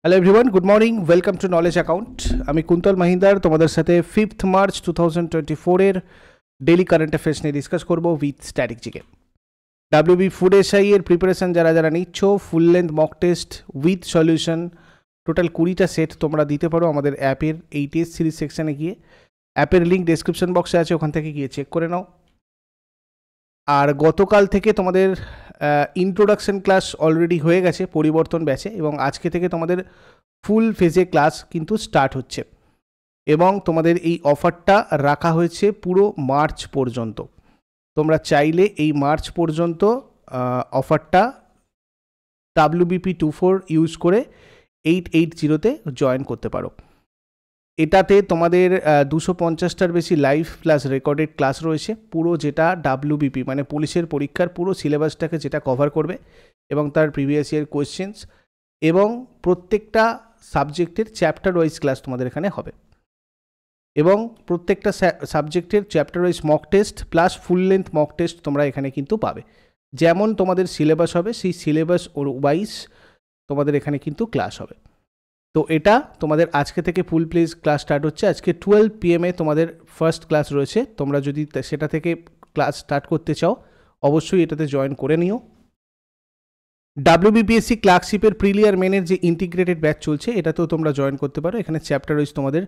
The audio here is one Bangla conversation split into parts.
Hello everyone, good morning, welcome to knowledge account. আমি কুন্তল মাহিন্দার তোমাদের সাথে 5th March 2024 daily current affairs নিয়ে ডিসকাস করবো with static GK. WB food SI এর প্রিপারেশন যারা নিচ্ছ, full length mock test with solution total 20টা সেট তোমরা দিতে পারো আমাদের অ্যাপের এই টেস্ট সিরিজ সেকশানে গিয়ে। অ্যাপের লিঙ্ক ডেসক্রিপশন বক্সে আছে, ওখান থেকে গিয়ে চেক করে নাও। আর গতকাল থেকে তোমাদের ইন্ট্রোডাকশন ক্লাস অলরেডি হয়ে গেছে পরিবর্তন ব্যাচে, এবং আজকে থেকে তোমাদের ফুল ফেজে ক্লাস কিন্তু স্টার্ট হচ্ছে, এবং তোমাদের এই অফারটা রাখা হয়েছে পুরো মার্চ পর্যন্ত। তোমরা চাইলে এই মার্চ পর্যন্ত অফারটা WBP24 ইউজ করে 880-তে জয়েন করতে পারো। এটাতে তোমাদের 250টার বেশি লাইভ প্লাস রেকর্ডেড ক্লাস রয়েছে, পুরো যেটা WBP মানে পুলিশের পরীক্ষার পুরো সিলেবাসটাকে যেটা কভার করবে, এবং তার প্রিভিয়াস ইয়ার কোয়েশ্চেন্স, এবং প্রত্যেকটা সাবজেক্টের চ্যাপ্টার ওয়াইজ ক্লাস তোমাদের এখানে হবে, এবং প্রত্যেকটা সাবজেক্টের chapter wise mock test plus ফুল লেন্থ মক টেস্ট তোমরা এখানে কিন্তু পাবে। যেমন তোমাদের সিলেবাস হবে সেই সিলেবাস ওয়াইজ তোমাদের এখানে কিন্তু ক্লাস হবে। তো এটা তোমাদের আজকে থেকে ফুল প্লেজ ক্লাস স্টার্ট হচ্ছে। আজকে 12 PM তোমাদের ফার্স্ট ক্লাস রয়েছে। তোমরা যদি সেটা থেকে ক্লাস স্টার্ট করতে চাও অবশ্যই এটাতে জয়েন করে নিও। WBPSC ক্লার্কশিপের প্রিলিয়ার মেনের যে ইন্টিগ্রেটেড ব্যাচ চলছে, এটাতেও তোমরা জয়েন করতে পারো। এখানে চ্যাপ্টার ওয়াইজ তোমাদের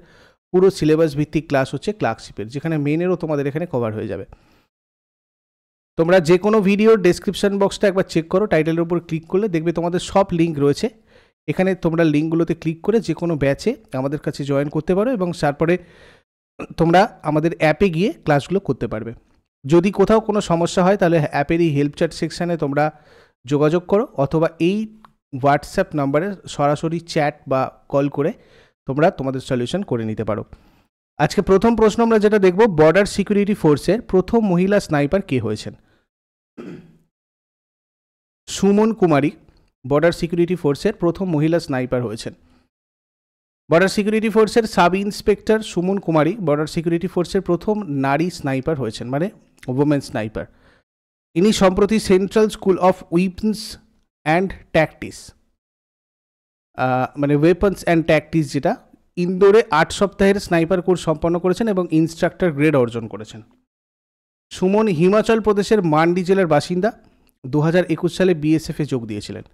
পুরো সিলেবাস ভিত্তিক ক্লাস হচ্ছে ক্লার্কশিপের, যেখানে মেনেরও তোমাদের এখানে কভার হয়ে যাবে। তোমরা যে কোনো ভিডিওর ডেসক্রিপশন বক্সটা একবার চেক করো, টাইটেলের উপর ক্লিক করলে দেখবে তোমাদের সব লিঙ্ক রয়েছে। এখানে তোমরা লিঙ্কগুলোতে ক্লিক করে যে কোনো ব্যাচে আমাদের কাছে জয়েন করতে পারো, এবং তারপরে তোমরা আমাদের অ্যাপে গিয়ে ক্লাসগুলো করতে পারবে। যদি কোথাও কোনো সমস্যা হয় তাহলে অ্যাপের এই হেল্প চ্যাট সেকশানে তোমরা যোগাযোগ করো, অথবা এই হোয়াটসঅ্যাপ নাম্বারে সরাসরি চ্যাট বা কল করে তোমরা তোমাদের সলিউশন করে নিতে পারো। আজকে প্রথম প্রশ্ন আমরা যেটা দেখব, বর্ডার সিকিউরিটি ফোর্সের প্রথম মহিলা স্নাইপার কে হয়েছেন? সুমন কুমারী বর্ডার সিকিউরিটি ফোর্সের প্রথম মহিলা স্নাইপার হয়েছেন। বর্ডার সিকিউরিটি ফোর্সের সাব ইন্সপেক্টর সুমন কুমারী বর্ডার সিকিউরিটি ফোর্সের প্রথম নারী স্নাইপার হয়েছেন, মানে ওমেন স্নাইপার। ইনি সম্প্রতি central school of weapons and tactics, মানে ওয়েপন্স অ্যান্ড ট্যাকটিস, যেটা ইন্দোরে 8 সপ্তাহের স্নাইপার কোর্স সম্পন্ন করেছেন এবং ইনস্ট্রাক্টর গ্রেড অর্জন করেছেন। সুমন হিমাচল প্রদেশের মান্ডি জেলার বাসিন্দা। 2021 সালে BSF-এ যোগ দিয়েছিলেন।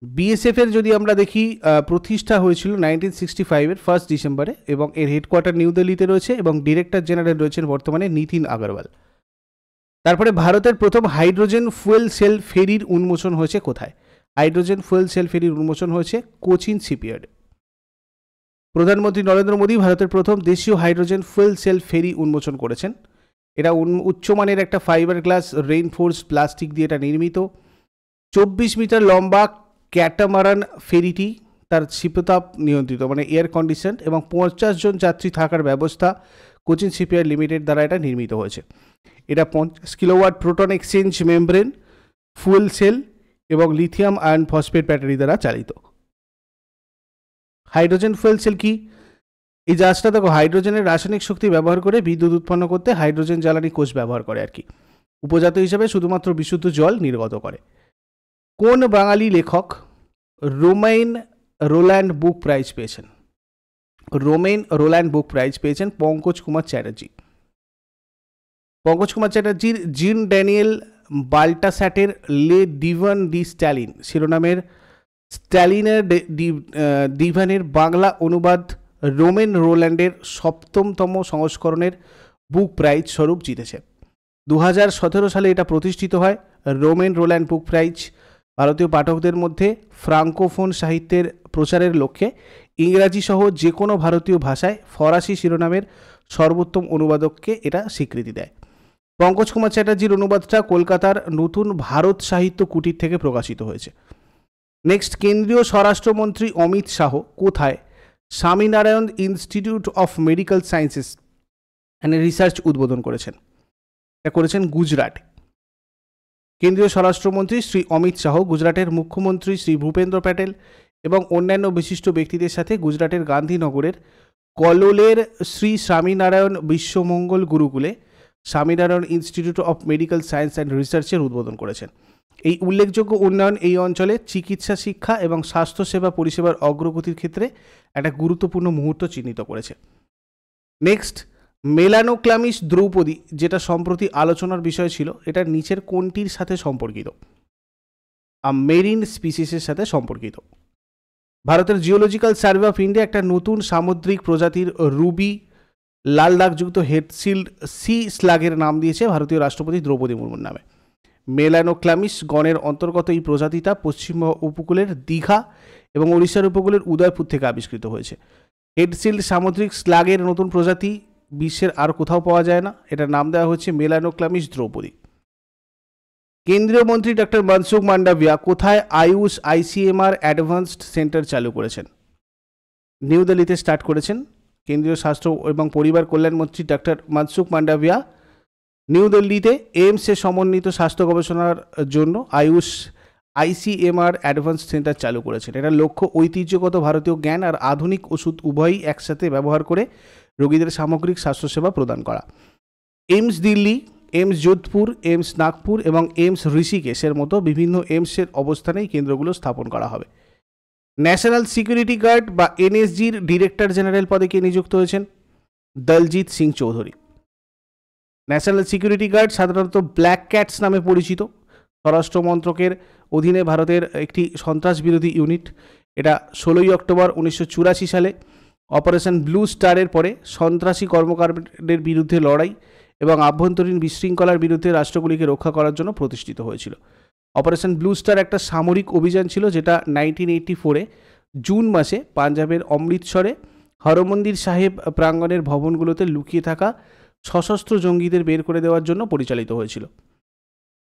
BSF-এর যদি আমরা দেখি, প্রতিষ্ঠা হয়েছিল 1965-এর 1 ডিসেম্বরে, এবং এর হেডকোয়ার্টার নিউ দিল্লিতে রয়েছে, এবং ডিরেক্টর জেনারেল রয়েছেন বর্তমানে নিতিন আগরওয়াল। তারপরে ভারতের প্রথম হাইড্রোজেন ফুয়েল সেল ফেরির উন্মোচন হয়েছে কোথায়? হাইড্রোজেন ফুয়েল সেল ফেরির উন্মোচন হয়েছে কোচিন শিপইয়ার্ডে। প্রধানমন্ত্রী নরেন্দ্র মোদী ভারতের প্রথম দেশীয় হাইড্রোজেন ফুয়েল সেল ফেরি উন্মোচন করেছেন। এটা উচ্চমানের একটা ফাইবার গ্লাস রেইনফোর্স প্লাস্টিক দিয়ে এটা নির্মিত। 24 মিটার লম্বা ক্যাটামারান ফেরিটি তার শীততাপ নিয়ন্ত্রিত, মানে এয়ার কন্ডিশন, এবং 50 জন যাত্রী থাকার ব্যবস্থা কোচিন শিপইয়ার্ড লিমিটেড দ্বারা এটা নির্মিত হয়েছে। এটা 50 kilowatt proton exchange membrane fuel cell এবং লিথিয়াম আয়রন ফসফেট ব্যাটারি দ্বারা চালিত। হাইড্রোজেন ফুয়েল সেল কি? এই জাহাজটা দেখো হাইড্রোজেনের রাসায়নিক শক্তি ব্যবহার করে বিদ্যুৎ উৎপন্ন করতে হাইড্রোজেন জ্বালানি কোষ ব্যবহার করে আর কি। উপজাত হিসেবে শুধুমাত্র বিশুদ্ধ জল নির্গত করে। কোন বাঙালি লেখক রোমেইন রোল্যান্ড বুক প্রাইজ পেয়েছেন? রোমেইন রোল্যান্ড বুক প্রাইজ পেয়েছেন পঙ্কজ কুমার চ্যাটার্জি। পঙ্কজ কুমার চ্যাটার্জির জিন ড্যানিয়েল বাল্টাস্যাটের লে ডিভান ডি স্ট্যালিন শিরোনামের স্ট্যালিনের ডিভানের বাংলা অনুবাদ রোমেন রোল্যান্ডের 7তম সংস্করণের বুক প্রাইজ স্বরূপ জিতেছে। 2017 সালে এটা প্রতিষ্ঠিত হয়। রোমেন রোল্যান্ড বুক প্রাইজ ভারতীয় পাঠকদের মধ্যে ফ্রাঙ্কোফোন সাহিত্যের প্রচারের লক্ষ্যে ইংরাজি সহ যে কোনো ভারতীয় ভাষায় ফরাসি শিরোনামের সর্বোত্তম অনুবাদককে এটা স্বীকৃতি দেয়। পঙ্কজ কুমার চ্যাটার্জির অনুবাদটা কলকাতার নতুন ভারত সাহিত্য কুটির থেকে প্রকাশিত হয়েছে। নেক্সট, কেন্দ্রীয় স্বরাষ্ট্রমন্ত্রী অমিত শাহ কোথায় Swaminarayan institute of medical sciences and research উদ্বোধন করেছেন? এটা করেছেন গুজরাটে। কেন্দ্রীয় স্বরাষ্ট্রমন্ত্রী শ্রী অমিত শাহ গুজরাটের মুখ্যমন্ত্রী শ্রী ভূপেন্দ্র প্যাটেল এবং অন্যান্য বিশিষ্ট ব্যক্তিদের সাথে গুজরাটের গান্ধীনগরের কলোলের শ্রী স্বামীনারায়ণ বিশ্বমঙ্গল গুরুকুলে Swaminarayan institute of medical science and রিসার্চের উদ্বোধন করেছেন। এই উল্লেখযোগ্য উন্নয়ন এই অঞ্চলে চিকিৎসা, শিক্ষা এবং স্বাস্থ্যসেবা পরিষেবার অগ্রগতির ক্ষেত্রে একটা গুরুত্বপূর্ণ মুহূর্ত চিহ্নিত করেছে। নেক্সট, মেলানোক্লামিস দ্রৌপদী, যেটা সম্প্রতি আলোচনার বিষয় ছিল, এটা নিচের কোনটির সাথে সম্পর্কিত? মেরিন স্পিসিসের সাথে সম্পর্কিত। ভারতের জিওলজিক্যাল সার্ভে অফ ইন্ডিয়া একটা নতুন সামুদ্রিক প্রজাতির রুবি লাল দাগযুক্ত হেডসিল্ড সি স্লাগের নাম দিয়েছে ভারতীয় রাষ্ট্রপতি দ্রৌপদী মুর্মুর নামে। মেলানোক্লামিস গণের অন্তর্গত এই প্রজাতিটা পশ্চিমবঙ্গ উপকূলের দীঘা এবং ওড়িশার উপকূলের উদয়পুর থেকে আবিষ্কৃত হয়েছে। হেডসিল্ড সামুদ্রিক স্লাগের নতুন প্রজাতি বিশ্বের আর কোথাও পাওয়া যায় না। এটার নাম দেওয়া হচ্ছে মেলানোক্লামিস দ্রৌপদী। কেন্দ্রীয় মন্ত্রী ডক্টর মনসুখ মান্ডাভিয়া কোথায় আয়ুষ আইসিএমআর অ্যাডভান্সড সেন্টার চালু করেছেন? নিউ দিল্লিতে স্টার্ট করেছেন। কেন্দ্রীয় স্বাস্থ্য এবং পরিবার কল্যাণ মন্ত্রী ডক্টর মনসুখ মান্ডাভিয়া নিউ দিল্লিতে এইমসে সমন্বিত স্বাস্থ্য গবেষণার জন্য আয়ুষ আইসিএমআর অ্যাডভান্স সেন্টার চালু করেছেন। এটার লক্ষ্য ঐতিহ্যগত ভারতীয় জ্ঞান আর আধুনিক ওষুধ উভয়ই একসাথে ব্যবহার করে রোগীদের সামগ্রিক স্বাস্থ্যসেবা প্রদান করা। এইমস দিল্লি, এইমস যোধপুর, এইমস নাগপুর এবং এইমস ঋষিকেশের মতো বিভিন্ন এইমসের অবস্থানেই কেন্দ্রগুলো স্থাপন করা হবে। ন্যাশনাল সিকিউরিটি গার্ড বা এনএসজির ডিরেক্টর জেনারেল পদে কে নিযুক্ত হয়েছেন? Daljit Singh Chowdhury. National security guard সাধারণত ব্ল্যাক ক্যাটস নামে পরিচিত। স্বরাষ্ট্র মন্ত্রকের অধীনে ভারতের একটি সন্ত্রাস বিরোধী ইউনিট। এটা 16 অক্টোবর 1984 সালে অপারেশন ব্লু স্টারের পরে সন্ত্রাসী কর্মকাণ্ডের বিরুদ্ধে লড়াই এবং আভ্যন্তরীণ বিশৃঙ্খলার বিরুদ্ধে রাষ্ট্রগুলিকে রক্ষা করার জন্য প্রতিষ্ঠিত হয়েছিল। অপারেশন ব্লু স্টার একটা সামরিক অভিযান ছিল যেটা 1984-এ জুন মাসে পাঞ্জাবের অমৃতসরে হরমন্দির সাহেব প্রাঙ্গণের ভবনগুলোতে লুকিয়ে থাকা সশস্ত্র জঙ্গিদের বের করে দেওয়ার জন্য পরিচালিত হয়েছিল।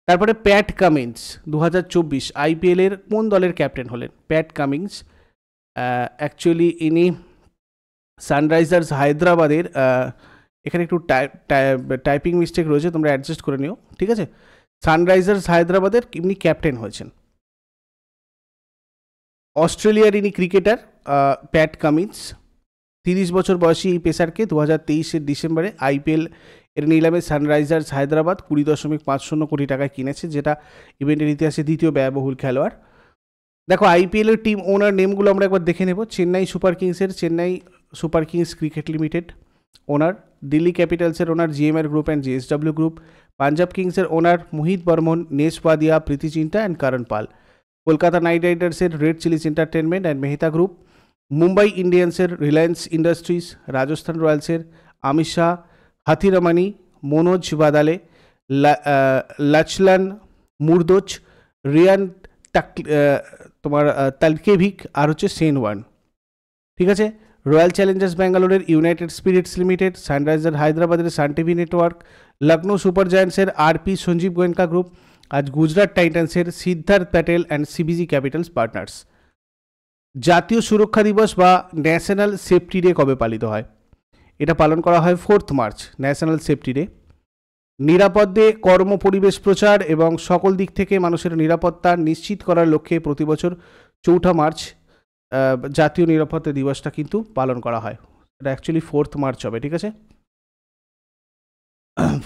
তারপরে প্যাট কামিন্স 2024 আইপিএলের কোন দলের ক্যাপ্টেন হলেন? প্যাট কামিন্স অ্যাকচুয়ালি ইনি সানরাইজার্স হায়দ্রাবাদের, এখানে একটু টাইপিং মিস্টেক রয়েছে, তোমরা অ্যাডজাস্ট করে নিও, ঠিক আছে? সানরাইজার্স হায়দ্রাবাদের ইনি ক্যাপ্টেন হয়েছেন। অস্ট্রেলিয়ার ইনি ক্রিকেটার প্যাট কামিন্স। 30 বছর বয়সী এই পেসারকে 2023-এর ডিসেম্বরে আইপিএল এর নিলামে সানরাইজার্স হায়দ্রাবাদ 20.50 কোটি টাকায় কিনেছে, যেটা ইভেন্টের ইতিহাসে দ্বিতীয় ব্যয়বহুল খেলোয়াড়। দেখো আইপিএলের টিম ওনার নেমগুলো আমরা একবার দেখে নেব। চেন্নাই সুপার কিংসের Chennai super kings cricket limited owner, Delhi ক্যাপিটালসের owner GMR group and JSW group, Punjab কিংসের owner Mohit Burman, Ness Wadia, Preity Zinta and Karan Paul, Kolkata knight রাইডার্সের red chillies entertainment and Mehta group, Mumbai ইন্ডিয়ান্সের রিলায়েন্স ইন্ডাস্ট্রিজ, রাজস্থান রয়্যালসের Amit Shah, Hathiramani, Manoj Badale, Lachlan Murdoch, Ryan তোমার তালকেভিক আর হচ্ছে সেন ওয়ান, ঠিক আছে? রয়্যাল চ্যালেঞ্জার্স ব্যাঙ্গালোরের ইউনাইটেড স্পিরিটস লিমিটেড, সানরাইজার হায়দ্রাবাদের সান টিভি নেটওয়ার্ক, লখনৌ সুপার জায়ান্টসের আরপি সঞ্জীব গোয়েঙ্কা গ্রুপ, আজ গুজরাট টাইটান্সের Siddharth Patel and CBG capitals partners. জাতীয় সুরক্ষা দিবস বা ন্যাশনাল সেফটি ডে কবে পালিত হয়? এটা পালন করা হয় 4 মার্চ, ন্যাশনাল সেফটি ডে। নিরাপদে কর্ম পরিবেশ প্রচার এবং সকল দিক থেকে মানুষের নিরাপত্তা নিশ্চিত করার লক্ষ্যে প্রতি বছর 4 মার্চ জাতীয় নিরাপত্তা দিবসটা কিন্তু পালন করা হয়। এটা অ্যাকচুয়ালি 4 মার্চ হবে, ঠিক আছে?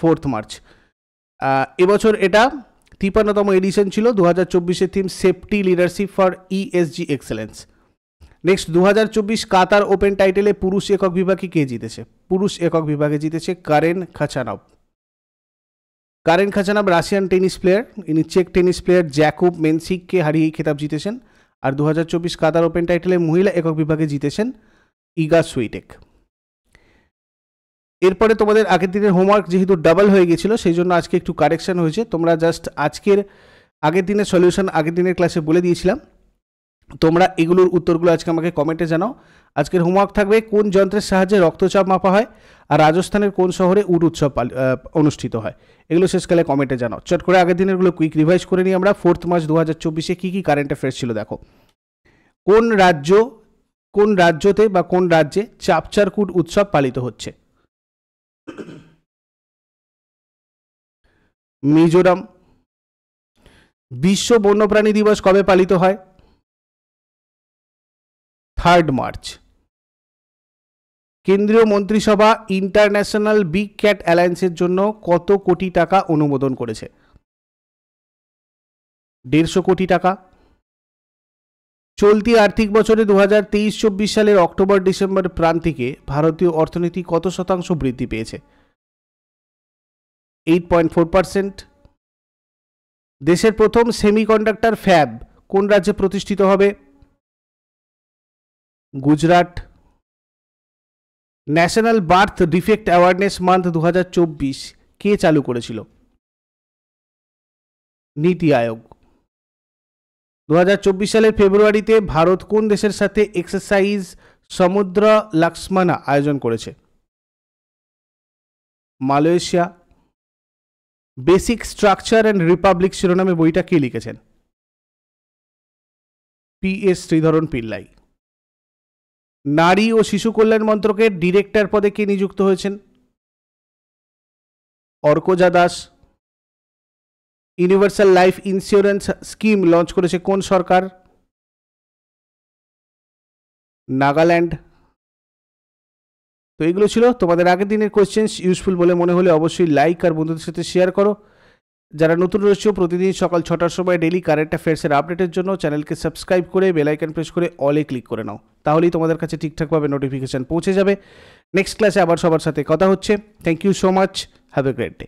4 মার্চ। এবছর এটা 53তম এডিশন ছিল। 2024-এর theme safety leadership for ESG excellence. Next 2024 Qatar open টাইটেলে পুরুষ একক বিভাগে কে জিতেছে? পুরুষ একক বিভাগে জিতেছে Karen Khachanov. Karen Khachanov Russian tennis player, ইনি চেক টেনিস প্লেয়ার জ্যাকুব মেনসিককে হারিয়ে খেতাব জিতেছেন। আর 2024 কাতার ওপেন টাইটেলে মহিলা একক বিভাগে জিতেছেন ইগা সুইটেক। এরপরে তোমাদের আগের দিনের হোমওয়ার্ক যেহেতু ডাবল হয়ে গেছিলো সেই জন্য আজকে একটু কারেকশন হয়েছে। তোমরা জাস্ট আজকের আগের দিনের সলিউশন আগের দিনের ক্লাসে বলে দিয়েছিলাম, তোমরা এগুলোর উত্তরগুলো আজকে আমাকে কমেন্টে জানাও। আজকের হোমওয়ার্ক থাকবে কোন যন্ত্রের সাহায্যে রক্তচাপ মাপা হয় আর রাজস্থানের কোন শহরে উট উৎসব অনুষ্ঠিত হয়, এগুলো শেষকালে কমেন্টে জানাও। চট করে আগের দিনেরগুলো কুইক রিভাইজ করে নিই আমরা। 4 মার্চ 2024-এ কী কী কারেন্ট অ্যাফেয়ার্স ছিল দেখো। কোন রাজ্যতে বা কোন রাজ্যে চাপচারকুট উৎসব পালিত হচ্ছে? মিজোরাম। বিশ্ব বন্যপ্রাণী দিবস কবে পালিত হয়? 3 মার্চ। কেন্দ্রীয় মন্ত্রিসভা ইন্টারন্যাশনাল বিগ ক্যাট অ্যালায়েন্সের জন্য কত কোটি টাকা অনুমোদন করেছে? 150 কোটি টাকা। চলতি আর্থিক বছরে 2023-24 সালের অক্টোবর ডিসেম্বর প্রান্তিকে ভারতীয় অর্থনীতি কত শতাংশ বৃদ্ধি পেয়েছে? 8.4%। দেশের প্রথম সেমিকন্ডাক্টর ফ্যাব কোন রাজ্যে প্রতিষ্ঠিত হবে? Gujarat. National birth defect awareness month 2024 কে চালু করেছিল? নীতি আয়োগ। 2024 সালের ফেব্রুয়ারিতে ভারত কোন দেশের সাথে এক্সারসাইজ সমুদ্র লাক্সমানা আয়োজন করেছে? Malaysia. Basic structure and Republic শিরোনামে বইটা কে লিখেছেন? PS শ্রীধরন পিল্লাই। নারী ও শিশু কল্যাণ মন্ত্রকের ডিরেক্টর পদে কে নিযুক্ত হয়েছেন? Arkaja Das. Universal life insurance scheme launch করেছে কোন সরকার? নাগাল্যান্ড। তো এগুলো ছিল তোমাদের আগের দিনের কোয়েশ্চেন্স। ইউজফুল বলে মনে হলে অবশ্যই লাইক আর বন্ধুদের সাথে শেয়ার করো। যারা নতুন রয়েছে প্রতিদিন সকাল 6টার সময় ডেলি কারেন্ট অ্যাফেয়ার্সের আপডেটের জন্য চ্যানেলকে সাবস্ক্রাইব করে বেল আইকন প্রেস করে অলে ক্লিক করে নাও, তাহলেই তোমাদের কাছে ঠিকঠাকভাবে নোটিফিকেশান পৌঁছে যাবে। নেক্সট ক্লাসে আবার সবার সাথে কথা হচ্ছে। Thank you so much, have a great day.